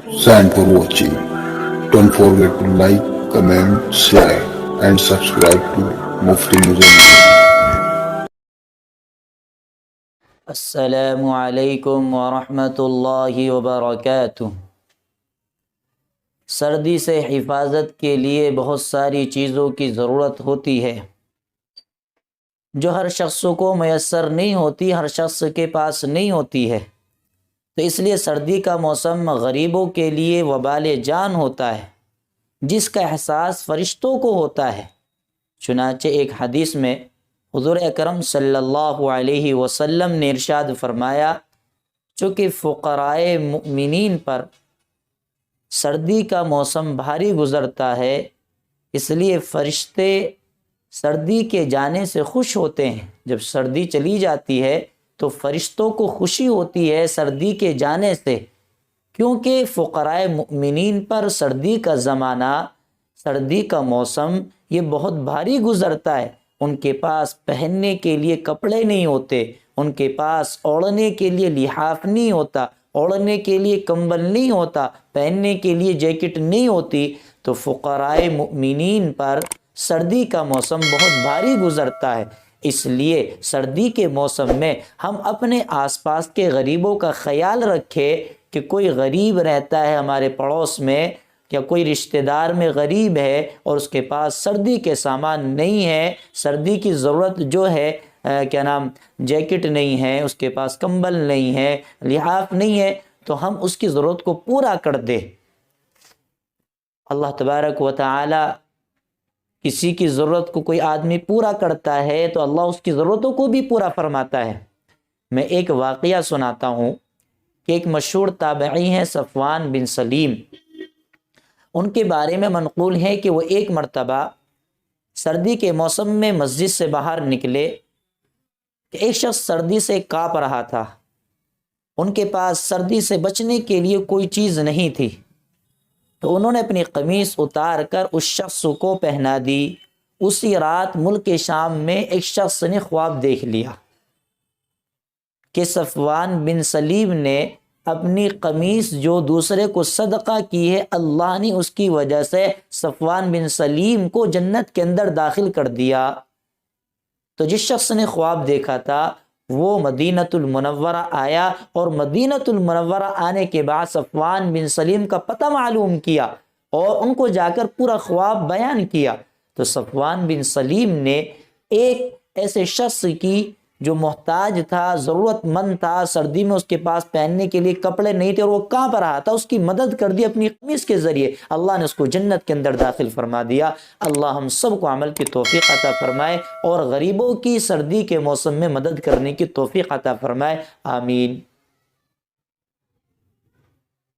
Thanks for watching. Don't forget to like, comment, share, and subscribe to Mufti Muzamil. السلام علیکم ورحمۃ اللہ وبرکاتہ۔ سردی سے حفاظت کے لیے بہت ساری چیزوں کی ضرورت ہوتی ہے جو ہر شخص کو میسر نہیں ہوتی، ہر شخص کے پاس نہیں ہوتی ہے۔ تو اس لیے سردی کا موسم غریبوں کے لیے وبال جان ہوتا ہے، جس کا احساس فرشتوں کو ہوتا ہے۔ چنانچہ ایک حدیث میں حضور اکرم صلی اللہ علیہ وسلم نے ارشاد فرمایا، چونکہ فقراء مؤمنین پر سردی کا موسم بھاری گزرتا ہے، اس لیے فرشتے سردی کے جانے سے خوش ہوتے ہیں۔ جب سردی چلی جاتی ہے تو فرشتوں کو خوشی ہوتی ہے سردی کے جانے سے، کیونکہ فقراء مؤمنین پر سردی کا زمانہ، سردی کا موسم یہ بہت بھاری گزرتا ہے۔ ان کے پاس پہننے کے لیے کپڑے نہیں ہوتے، ان کے پاس اوڑھنے کے لیے لحاف نہیں ہوتا، اوڑھنے کے لیے کمبل نہیں ہوتا، پہننے کے لیے جیکٹ نہیں ہوتی۔ تو فقراء مؤمنین پر سردی کا موسم بہت بھاری گزرتا ہے۔ اس لیے سردی کے موسم میں ہم اپنے آس پاس کے غریبوں کا خیال رکھیں کہ کوئی غریب رہتا ہے ہمارے پڑوس میں، یا کوئی رشتہ دار میں غریب ہے اور اس کے پاس سردی کے سامان نہیں ہے، سردی کی ضرورت جو ہے جیکٹ نہیں ہے، اس کے پاس کمبل نہیں ہے، لحاف نہیں ہے، تو ہم اس کی ضرورت کو پورا کر دیں۔ اللہ تبارک و تعالی کسی کی ضرورت کو کوئی آدمی پورا کرتا ہے تو اللہ اس کی ضرورتوں کو بھی پورا فرماتا ہے۔ میں ایک واقعہ سناتا ہوں کہ ایک مشہور تابعی ہیں صفوان بن سلیم، ان کے بارے میں منقول ہے کہ وہ ایک مرتبہ سردی کے موسم میں مسجد سے باہر نکلے کہ ایک شخص سردی سے کانپ رہا تھا، ان کے پاس سردی سے بچنے کے لیے کوئی چیز نہیں تھی، تو انہوں نے اپنی قمیص اتار کر اس شخص کو پہنا دی۔ اسی رات ملک شام میں ایک شخص نے خواب دیکھ لیا کہ صفوان بن سلیم نے اپنی قمیص جو دوسرے کو صدقہ کی ہے، اللہ نے اس کی وجہ سے صفوان بن سلیم کو جنت کے اندر داخل کر دیا۔ تو جس شخص نے خواب دیکھا تھا وہ مدینۃ المنورہ آیا، اور مدینۃ المنورہ آنے کے بعد صفوان بن سلیم کا پتہ معلوم کیا اور ان کو جا کر پورا خواب بیان کیا۔ تو صفوان بن سلیم نے ایک ایسے شخص کی جو محتاج تھا، ضرورت مند تھا، سردی میں اس کے پاس پہننے کے لیے کپڑے نہیں تھے اور وہ کانپ رہا تھا، اس کی مدد کر دی اپنی قمیص کے ذریعے، اللہ نے اس کو جنت کے اندر داخل فرما دیا۔ اللہ ہم سب کو عمل کی توفیق عطا فرمائے اور غریبوں کی سردی کے موسم میں مدد کرنے کی توفیق عطا فرمائے، آمین۔